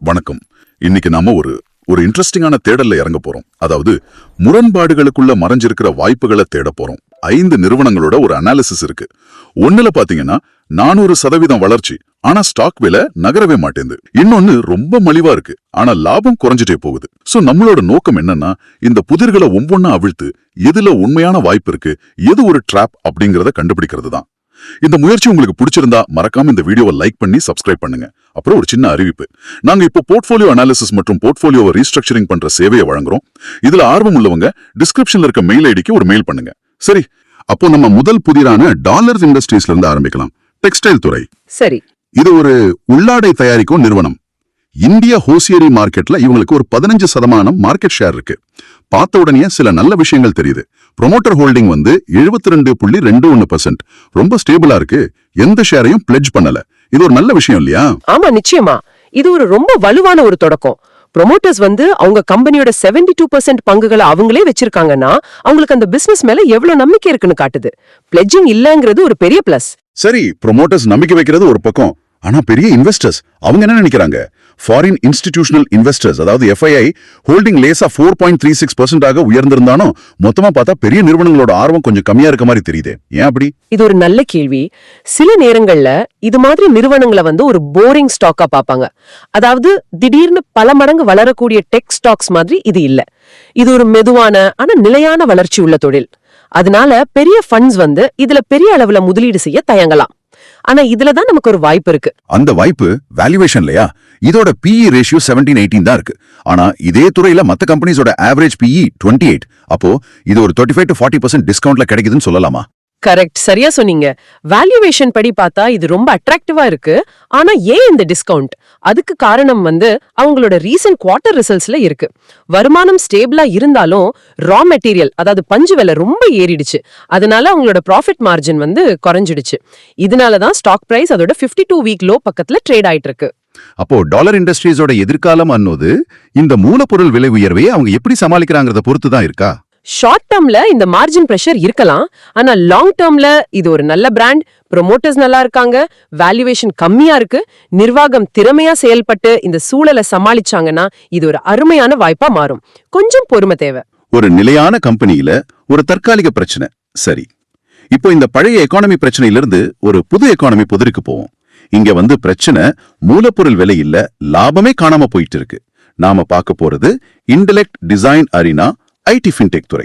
வணக்கம். இன்னைக்கு நாம ஒரு இன்ட்ரெஸ்டிங்கான தேடல்ல இறங்க போறோம். அதாவது முரண்பாடுகளுக்குள்ள மறைஞ்சிருக்கிற வாய்ப்புகளை தேட போறோம். 5 நிறுவனங்களோட ஒரு அனாலிசிஸ் இருக்கு. ஒண்ணுல பாத்தீங்கன்னா 400% வளர்ச்சி, ஆனா ஸ்டாக் விலை நகரவே மாட்டேங்குது. இன்னொன்னு ரொம்ப மலிவா இருக்கு, ஆனா லாபம் குறைஞ்சிட்டே போகுது. சோ நம்மளோட நோக்கம் என்னன்னா, இந்த புதிர்களை ஒவ்வொன்னா அவிழ்த்து எதுல உண்மையான வாய்ப்பு இருக்கு, எது ஒரு ட்ராப் அப்படிங்கறத கண்டுபிடிக்கிறது தான். இந்த முயற்சி உங்களுக்கு பிடிச்சிருந்தா மறக்காம இந்த வீடியோவை லைக் பண்ணி சப்ஸ்கிரைப் பண்ணுங்க. அப்புறம் ஒரு சின்ன அறிவிப்பு. நாங்க இப்போ போர்ட்ஃபோலியோ அனாலிசிஸ் மற்றும் போர்ட்ஃபோலியோவை ரீஸ்ட்ரக்சரிங் பண்ற சேவையை வழங்குறோம். இதுல ஆர்வம் உள்ளவங்க டிஸ்கிரிப்ஷன்ல இருக்க மெயில் ஐடிக்கு ஒரு மெயில் பண்ணுங்க. சரி, அப்போ நம்ம முதல் புதிரான டாலர்ஸ் இண்டஸ்ட்ரீஸ்ல இருந்து ஆரம்பிக்கலாம். டெக்ஸ்டைல் துறை. சரி, இது ஒரு உள்ளாடை தயாரிக்கும் நிறுவனம். இந்திய ஹோசியரி மார்க்கெட்ல இவங்களுக்கு ஒரு 15% மார்க்கெட் ஷேர் இருக்கு. பார்த்த உடனே சில நல்ல விஷயங்கள் தெரியுது. Promoter holding 72.21%. ரொம்ப ஸ்டேபிளா இருக்கு. எந்த ஷேரையும் பிளெட்ஜ் பண்ணல. இது ஒரு நல்ல விஷயம் இல்லையா? ஆமா, நிச்சயமா. இது ஒரு ரொம்ப வலுவான ஒரு தொடக்கம். ப்ரொமோட்டர்ஸ் அவங்க கம்பெனியோட 72% பங்குகளை அவங்களே வச்சிருக்காங்கன்னா அவங்களுக்கு அந்த பிசினஸ் மேல எவ்வளவு நம்பிக்கை இருக்குன்னு காட்டுது. பிளெட்ஜிங் இல்லங்கிறது ஒரு பெரிய பிளஸ். சரி, ப்ரொமோட்டர்ஸ் நம்பிக்கை வைக்கிறது ஒரு பக்கம். ஆனா பெரிய இன்வெஸ்டர்ஸ் அவங்க என்ன நினைக்கிறாங்க? ஃபாரின் இன்ஸ்டிடியூஷனல் இன்வெஸ்டர்ஸ், அதாவது FII ஹோல்டிங் லேசா 4.36% உயர்ந்திருந்தாலும் மொத்தமா பார்த்தா பெரிய நிறுவனங்களோட ஆர்வம் கொஞ்சம் கம்மியா இருக்க மாதிரி தெரியுது. ஏன் அப்படி? இது ஒரு நல்ல கேள்வி. சில நேரங்கள்ல இது மாதிரி நிறுவனங்களை ஒரு போரிங் ஸ்டாக்கா பாப்பாங்க. அதாவது திடீர்னு பல மடங்கு வளரக்கூடிய டெக் ஸ்டாக்ஸ் மாதிரி இது இல்ல. இது ஒரு மெதுவான ஆனா நிலையான வளர்ச்சி உள்ள தொழில். அதனால பெரிய ஃபண்ட்ஸ் இதுல பெரிய அளவுல முதலீடு செய்ய தயங்கலாம். ஆனா இதுலதான் நமக்கு ஒரு வாய்ப்பு இருக்கு. அந்த வாய்ப்பு வேல்யூவேஷன்லயா? இதோட PE ரேஷியோ 17-18 தான் இருக்கு. ஆனா இதே துறையில மத்த கம்பெனிஸோட ஆவரேஜ் PE 28. அப்போ இது ஒரு 35 to 40% டிஸ்கவுண்ட்ல கிடைக்குதுன்னு சொல்லலாமா? கரெக்ட், சரியா சொன்னீங்க. வேல்யூவேஷன் படி பார்த்தா இது ரொம்ப அட்ராக்டிவா இருக்கு. ஆனா ஏன் இந்த டிஸ்கவுண்ட்? அதுக்கு காரணம் அவங்களோட ரீசன்ட் குவார்ட்டர் ரிசல்ட்ஸ்ல இருக்கு. வருமானம் ஸ்டேபிளா இருந்தாலும் ரா மெட்டீரியல், அதாவது பஞ்சு விலை ரொம்ப ஏறிடுச்சு. அதனால அவங்களோட ப்ராஃபிட் மார்ஜின் குறைஞ்சிடுச்சு. இதனாலதான் ஸ்டாக் பிரைஸ் அதோட 52 வீக் லோ பக்கத்துல ட்ரேட் ஆயிட்டு இருக்கு. அப்போ டாலர் இண்டஸ்ட்ரீஸோட எதிர்காலம் அன்னோது இந்த மூலப்பொருள் விலை உயர்வையை அவங்க எப்படி சமாளிக்கிறாங்கறத பொறுத்து தான் இருக்கா? ஷார்ட் டேர்ம்ல இந்த மார்ஜின் பிரஷர் இருக்கலாம். ஆனா லாங் டேர்ம்ல இது ஒரு நல்ல பிராண்ட், ப்ரொமோட்டர்ஸ் நல்லா இருக்காங்க, வேல்யூவேஷன் கம்மியா இருக்கு, நிர்வாகம் திறமையா செயல்பட்டு இந்த சூழலை சமாளிச்சாங்கன்னா இது ஒரு அருமையான வாய்ப்பா மாறும். கொஞ்சம் பொறுமை தேவை. ஒரு நிலையான கம்பெனியில ஒரு தற்காலிக பிரச்சனை. சரி, இப்போ இந்த பழைய எக்கானமி பிரச்சனையிலிருந்து ஒரு புது எக்கானமி புதிருக்கு போவோம். இங்க பிரச்சனை மூலப்பொருள் விலை இல்ல, லாபமே காணாம போயிட்டு இருக்கு. நாம பார்க்க போறது intellect design arena IT fintech துறை.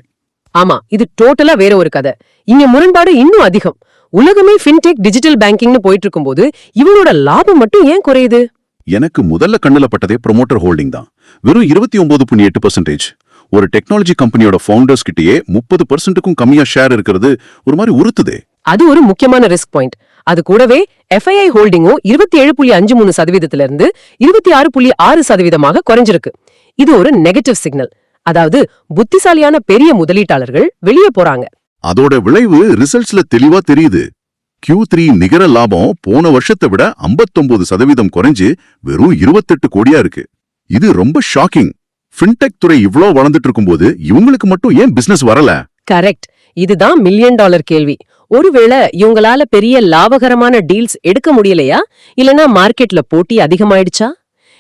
ஆமா, இது டோட்டலா வேற ஒரு கதை. இங்க முரண்பாடு இன்னும் அதிகம். உலகமே ஃபின்டெக் டிஜிட்டல் பேங்கிங்னு போயிட்டு இருக்கும்போது இவங்களோட லாபம் மட்டும் ஏன் குறையுது? எனக்கு முதல்ல கண்ணுல பட்டதே ப்ரொமோட்டர் ஹோல்டிங் தான். வெறும் 29.8%. ஒரு டெக்னாலஜி கம்பெனியோட ஃபவுண்டர்ஸ் கிட்டயே 30%க்கும் கம்மியா ஷேர் இருக்கிறது ஒரு மாதிரி உறுத்துதே. அது ஒரு முக்கியமான ரிஸ்க் பாயிண்ட். அது கூடவே FII ஹோல்டிங்கும் 27.53% இருந்து 26.6% குறைஞ்சிருக்கு. இது ஒரு நெகட்டிவ் சிக்னல். அதாவது புத்திசாலியான பெரிய முதலீட்டாளர்கள் வெளியே போறாங்க. அதோட விளைவு ரிசல்ட்ஸ்ல தெளிவா தெரியுது. Q3 நிகர லாபம் போன வருஷத்தை விட 59% குறைஞ்சு வெறும் 28 கோடியா இருக்கு. இது ரொம்ப ஷாக்கிங். ஃபின்டெக் துறை இவ்ளோ வளர்ந்துட்டு இருக்கும்போது இவங்களுக்கு மட்டும் ஏன் பிசினஸ் வரல? கரெக்ட், இதுதான் $1 மில்லியன் கேள்வி. ஒருவேளை இவங்களால பெரிய லாபகரமான டீல்ஸ் எடுக்க முடியலையா, இல்லனா மார்க்கெட்ல போட்டி அதிகமாயிடுச்சா?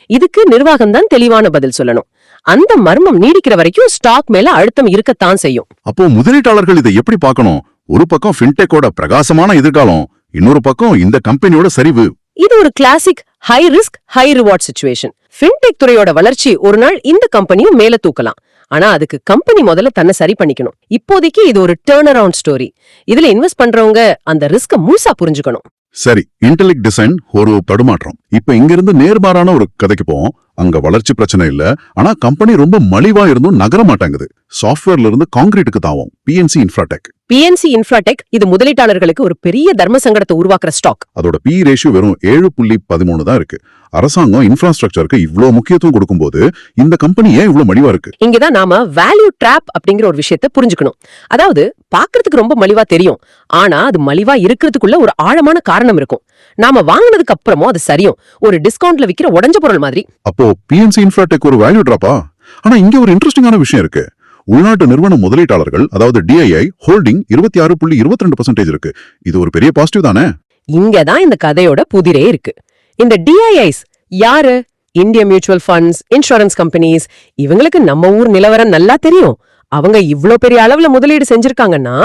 இதுக்கு நிர்வாகம் தான் தெளிவான பதில் சொல்லணும். அந்த மர்மம் நீடிக்கிற வரைக்கும் ஸ்டாக் மேல அழுத்தம் இருக்கத்தான் செய்யும். அப்போ முதலீட்டாளர்கள் இதை எப்படி பார்க்கணும்? ஒரு பக்கம் ஃபின்டெக்கோட பிரகாசமான எதிர்காலம், இன்னொரு பக்கம் இந்த கம்பெனியோட சரிவு. இது ஒரு classic high risk high reward situation. Fintech துறையோட வளர்ச்சி ஒரு நாள் இந்த கம்பெனியும் மேல தூக்கலாம். ஆனா அதுக்கு கம்பெனி முதல்ல தன்னை சரி பண்ணிக்கணும். இப்போதைக்கு இது ஒரு டர்ன் அரவுண்ட் ஸ்டோரி. இதுல இன்வெஸ்ட் பண்றவங்க அந்த ரிஸ்க முழுசா புரிஞ்சுக்கணும். சரி, இன்டெலெக்ட் டிசைன் ஒரு தடுமாற்றம். இப்ப இங்கிருந்து நேர்மாறான ஒரு கதைக்கு போவோம். அங்க வளர்ச்சி பிரச்சனை இல்ல, ஆனா கம்பெனி ரொம்ப மலிவா இருந்தும் நகர மாட்டாங்குது. சாஃப்ட்வேர்ல இருந்து கான்கிரீட்டுக்கு தாவும். PNC Infratech. PNC இன்ஃப்ராடெக் இது முதலீட்டாளர்களுக்கு ஒரு பெரிய தர்ம சங்கடத்தை உருவாக்குற ஸ்டாக். அதோட PE ரேஷியோ வெறும் 7.13 தான் இருக்கு. அரசாங்கம் இன்ஃப்ராஸ்ட்ரக்சருக்கு இவ்ளோ முக்கியத்துவம் கொடுக்கும்போது இந்த கம்பெனி ஏன் இவ்ளோ மலிவா இருக்கு? இங்கதான் நாம வேல்யூ ட்ராப் அப்படிங்கிற ஒரு விஷயத்தை புரிஞ்சுக்கணும். அதாவது பாக்குறதுக்கு ரொம்ப மலிவா தெரியும், ஆனா அது மலிவா இருக்கிறதுக்குள்ள ஒரு ஆழமான காரணம் இருக்கும். நாம வாங்கினதுக்கு அப்புறமும் அது சரியும் ஒரு டிஸ்கவுண்ட்ல விக்கிற உடஞ்ச பொருள் மாதிரி. அப்போ PNC இன்ஃப்ராடெக் ஒரு வேல்யூ ட்ராப்பா? ஆனா இங்க ஒரு இன்ட்ரெஸ்டிங்கான விஷயம் இருக்கு. உள்நாட்டு நிறுவன முதலீட்டாளர்கள், அதாவது DII ஹோல்டிங் 26.22% இருக்கு. இது ஒரு பெரிய பாசிட்டிவ் தானே? இங்கதான் இந்த கதையோட புதிரே இருக்கு. இந்த DIIs யாரு? இந்திய மியூச்சுவல் ஃபண்ட்ஸ், இன்சூரன்ஸ் கம்பெனிஸ், இவங்களுக்கு நம்ம ஊர் நிலவரம் நல்லா தெரியும். அவங்க இவ்ளோ பெரிய அளவுல முதலீடு செஞ்சிருக்காங்கன்னா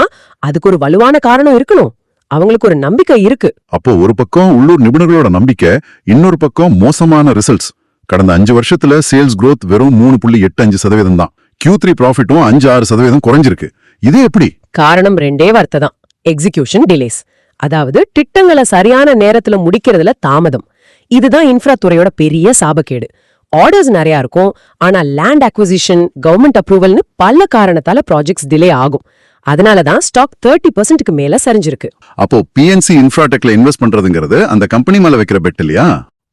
அதுக்கு ஒரு வலுவான காரணம் இருக்கணும். அவங்களுக்கு ஒரு நம்பிக்கை இருக்கு. அப்போ ஒரு பக்கம் உள்ளூர் நிபுணர்களோட நம்பிக்கை, இன்னொரு பக்கம் மோசமான ரிசல்ட்ஸ். கடந்த 5 வருஷத்துல சேல்ஸ் growth வெறும் 3.85% தான். Q3 ப்ராஃபிட்டும் 5-6% குறைஞ்சிருக்கு. இது எப்படி? காரணம் ரெண்டே வார்த்தை தான், எக்ஸிகியூஷன் டிலேஸ். அதாவது திட்டங்களை சரியான நேரத்துல முடிக்கிறதுல தாமதம். இதுதான் இன்ஃப்ரா துறையோட பெரிய சாபக்கேடு. ஆர்டர்ஸ் நிறைய இருக்கும், ஆனா லேண்ட் அக்விசிஷன், கவர்மெண்ட் அப்ரூவல்னு பல காரணத்தால ப்ராஜெக்ட்ஸ் டிலே ஆகும். அதனாலதான் ஸ்டாக் 30%க்கு மேல சரிஞ்சிருக்கு. அப்போ PNC இன்ஃப்ராடெக்ல இன்வெஸ்ட் பண்றதுங்கிறது அந்த கம்பெனி மேல வைக்கிற பெட் இல்லையா?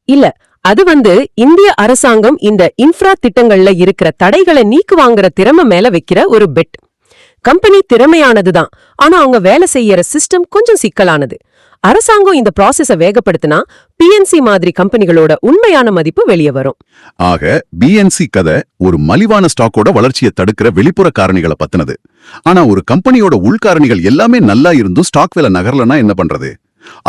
இல்ல, அது இந்திய அரசாங்கம் இந்த இன்ஃப்ரா திட்டங்கள்ல இருக்கிற தடைகளை நீக்குவாங்கிற திறமை மேல வைக்கிற ஒரு பெட். கம்பெனி திறமையானதுதான், ஆனா அவங்க வேலை செய்யற சிஸ்டம் கொஞ்சம் சிக்கலானது. அரசாங்கம் இந்த ப்ராசஸ வேகப்படுத்தினா PNC மாதிரி கம்பெனிகளோட உண்மையான மதிப்பு வெளியே வரும். ஆக BNC கதை ஒரு மலிவான ஸ்டாக்கோட வளர்ச்சியை தடுக்கிற வெளிப்புற காரணிகளை பத்தினது. ஆனா ஒரு கம்பெனியோட உள்காரணிகள் எல்லாமே நல்லா இருந்தும் ஸ்டாக் விலை நகரலனா என்ன பண்றது?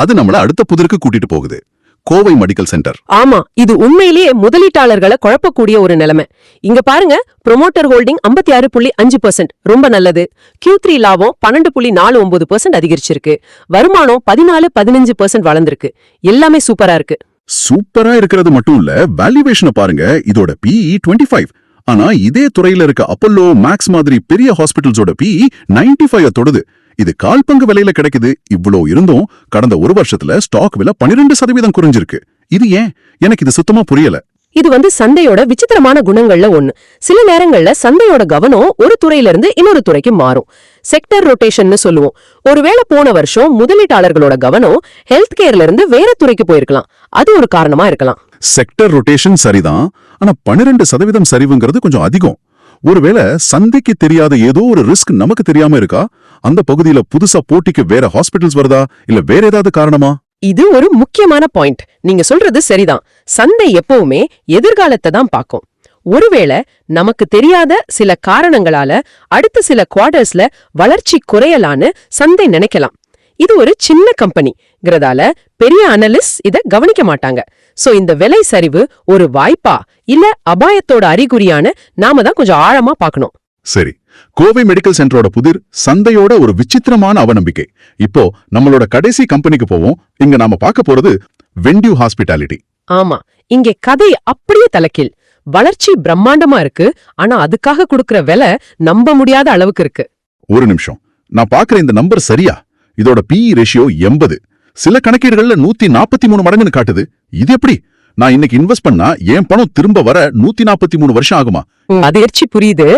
அது நம்மள அடுத்த புதிருக்கு கூட்டிட்டு போகுது. Kovai medical centre. ஆமா, இது உண்மையிலேயே முதலீட்டாளர்களை குழப்பக்கூடிய ஒரு நிலைமை. இங்க பாருங்க, ப்ரொமோட்டர் ஹோல்டிங் 56.5%, ரொம்ப நல்லது. Q3 லாபம் 12.49% அதிகரிச்சிருக்கு. வருமானம் 14-15% வளர்ந்திருக்கு. எல்லாமே சூப்பரா இருக்கு. சூப்பரா இருக்கிறது மட்டும் இல்ல, வேல்யூவேஷனை பாருங்க. இதோட PE 25. ஆனா இதே துறையில இருக்க அப்போலோ, மேக்ஸ் மாதிரி பெரிய ஹாஸ்பிட்டல்ஸோட PE 95 தொடுது. இது கால் பங்கு விலையில கிடைக்குது. இவ்வளோ இருந்தும் கடந்த ஒரு வருஷத்துல ஸ்டாக் விலை 12% குறைஞ்சிருக்கு. இது ஏன்? எனக்கு இது சுத்தமா புரியல. இது சந்தையோட விசித்திரமான குணங்கள்ல ஒண்ணு. சில நேரங்கள்ல சந்தையோட கவனம் ஒரு துறையில இருந்து இன்னொரு துறைக்கு மாறும். செக்டர் ரொட்டேஷன்னு சொல்லுவோம். ஒருவேளை போன வருஷம் முதலீட்டாளர்களோட கவனம் ஹெல்த் கேர்ல இருந்து வேற துறைக்கு போயிருக்கலாம். அது ஒரு காரணமா இருக்கலாம். செக்டர் ரொட்டேஷன் சரிதான், ஆனா 12% சரிவுங்கிறது கொஞ்சம் அதிகம். ஒருவேளை சந்தைக்கு தெரியாத ஏதோ ஒரு ரிஸ்க் நமக்கு தெரியாம இருக்கா? அந்த பகுதியில புதுசா போட்டிக்கு வேற ஹாஸ்பிட்டல்ஸ் வருதா, இல்ல வேற ஏதாவது காரணமா? இது ஒரு முக்கியமான பாயிண்ட். நீங்க சொல்றது சரிதான். சந்தை எப்பவுமே எதிர்காலத்தை தான் பார்க்கும். ஒருவேளை நமக்கு தெரியாத சில காரணங்களால அடுத்த சில குவார்டர்ஸ்ல வளர்ச்சி குறையலான்னு சந்தை நினைக்கலாம். இது ஒரு சின்ன கம்பெனிங்கிறதால பெரிய அனலிஸ்ட் இத கவனிக்க மாட்டாங்க. சோ இந்த விலை சரிவு ஒரு வாய்ப்பா இல்ல அபாயத்தோட அறிகுறியான நாம தான் கொஞ்சம் ஆழமா பார்க்கணும். சரி, கோவை மெடிக்கல் சென்டரோட புதிர் சந்தையோட ஒரு விசித்திரமான அவநம்பிக்கை. இப்போ நம்மளோட கடைசி கம்பெனிக்கு போவோம். இங்க நாம பார்க்க போறது வென்டியூ ஹாஸ்பிட்டாலிட்டி. ஆமா, இங்கே கதை அப்படியே தலைக்கீழ். வளர்ச்சி பிரம்மாண்டமா இருக்கு, ஆனா அதுக்காக கொடுக்கற விலை நம்ப முடியாத அளவுக்கு இருக்கு. ஒரு நிமிஷம், நான் பார்க்கற இந்த நம்பர் சரியா? இதோட PE ரேஷியோ 80. சில கணக்கீடுகள்ல 143 மடங்குன்னு காட்டுது. இது எப்படி? நான் இன்னைக்கு இன்வெஸ்ட் பண்ணா என் பணம் திரும்ப வர 143 வருஷம் ஆகுமா? அதிர்ச்சி புரியுது.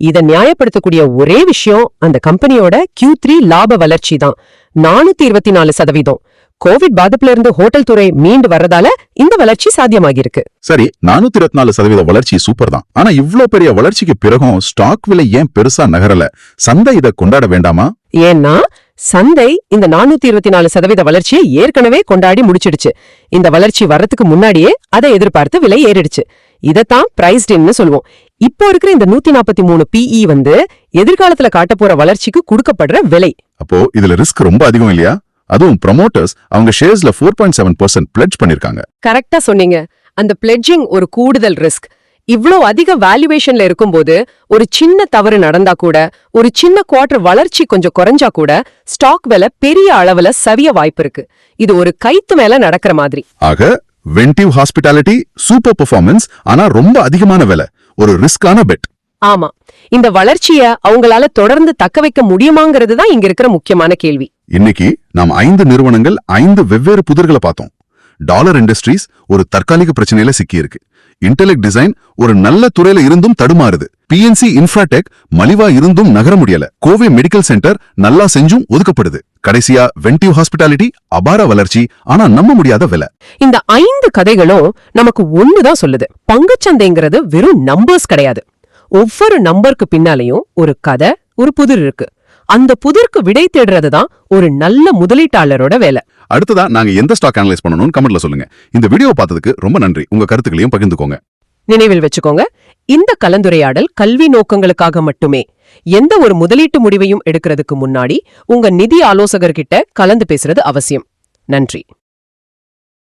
இத நியாயப்படுத்தக்கூடிய ஒரே விஷயம் அந்த கம்பெனியோட Q3 லாப வளர்ச்சி தான். 424%. கோவிட் பாதிப்புல இருந்து ஹோட்டல் துறை மீண்டு வர்றதால இந்த வளர்ச்சி சாத்தியமாகிருக்கு. சரி, 424% வளர்ச்சி சூப்பர் தான். ஆனா இவ்ளோ பெரிய வளர்ச்சிக்கு பிறகும் ஸ்டாக் விலை ஏன் பெருசா நகரல? சந்தை இதை கொண்டாட வேண்டாமா? ஏன்னா சந்தை இந்த 424% வளர்ச்சியை ஏற்கனவே கொண்டாடி முடிச்சிடுச்சு. இந்த வளர்ச்சி வர்றதுக்கு முன்னாடியே அதை எதிர்பார்த்து விலை ஏறிடுச்சு. இதத்தான் பிரைஸ்ட்ன்னு சொல்லுவோம். இப்போ இருக்கிற இந்த 143 PE எதிர்காலத்துல காட்ட போற வளர்ச்சிக்கு கொடுக்கப்படுற விலை. அப்போ இதுல ரிஸ்க் ரொம்ப அதிகம் இல்லையா? அதுவும் ப்ரமோட்டர்ஸ் அவங்க ஷேர்ஸ்ல 4.7% பிளட்ஜ் பண்ணிருக்காங்க. கரெக்டா சொன்னீங்க. அந்த பிளட்ஜிங் ஒரு கூடுதல் ரிஸ்க். இவ்ளோ அதிக வேல்யூவேஷன்ல இருக்கும்போது ஒரு சின்ன தவறு நடந்தா கூட, ஒரு சின்ன குவார்டர் வளர்ச்சி கொஞ்சம் குறைஞ்சா கூட ஸ்டாக் விலை பெரிய அளவுல சவிய வாய்ப்பு இருக்கு. இது ஒரு கைத்து மேல நடக்கிற மாதிரி. ஆக வென்டியூ ஹாஸ்பிட்டாலிட்டி சூப்பர் பெர்ஃபார்மன்ஸ், ஆனா ரொம்ப அதிகமான விலை, ஒரு ரிஸ்கான பெட். ஆமா, இந்த வளர்ச்சிய அவங்களால தொடர்ந்து தக்க வைக்க முடியுமாங்கிறது தான் இங்க இருக்கிற முக்கியமான கேள்வி. இன்னைக்கு நாம் 5 நிறுவனங்கள் 5 வெவ்வேறு புதிர்களை பார்த்தோம். டாலர் இண்டஸ்ட்ரீஸ் ஒரு தற்காலிக பிரச்சனையில சிக்கியிருக்கு. இன்டெலெக்ட் டிசைன் ஒரு நல்ல துறையில இருந்தும் தடுமாறுது. PNC இன்ஃப்ராடெக் மலிவா இருந்தும் நகர முடியல. கோவை மெடிக்கல் சென்டர் நல்லா செஞ்சும் ஒதுக்கப்படுது. கடைசியா வென்டியூ ஹாஸ்பிட்டாலிட்டி அபார வளர்ச்சி, ஆனா நம்ப முடியாத விலை. இந்த 5 கதைகளும் நமக்கு ஒண்ணுதான் சொல்லுது. பங்குச்சந்தைங்கிறது வெறும் நம்பர்ஸ் கிடையாது. ஒவ்வொரு நம்பருக்கு பின்னாலையும் ஒரு கதை, ஒரு புதிர் இருக்கு. அந்த புதிருக்கு விடை தேடுறதுதான் ஒரு நல்ல முதலீட்டாளரோட வேலை. அடுத்ததா நாங்க எந்த ஸ்டாக் அனலைஸ் பண்ணணும்னு கமெண்ட்ல சொல்லுங்க. இந்த வீடியோ பார்த்ததுக்கு ரொம்ப நன்றி. உங்க கருத்துக்களையும் பகிர்ந்துக்கோங்க. நினைவில் வச்சுக்கோங்க, இந்த கலந்துரையாடல் கல்வி நோக்கங்களுக்காக மட்டுமே. எந்த ஒரு முதலீட்டு முடிவையும் எடுக்கிறதுக்கு முன்னாடி உங்க நிதி ஆலோசகர்கிட்ட கலந்து பேசுறது அவசியம். நன்றி.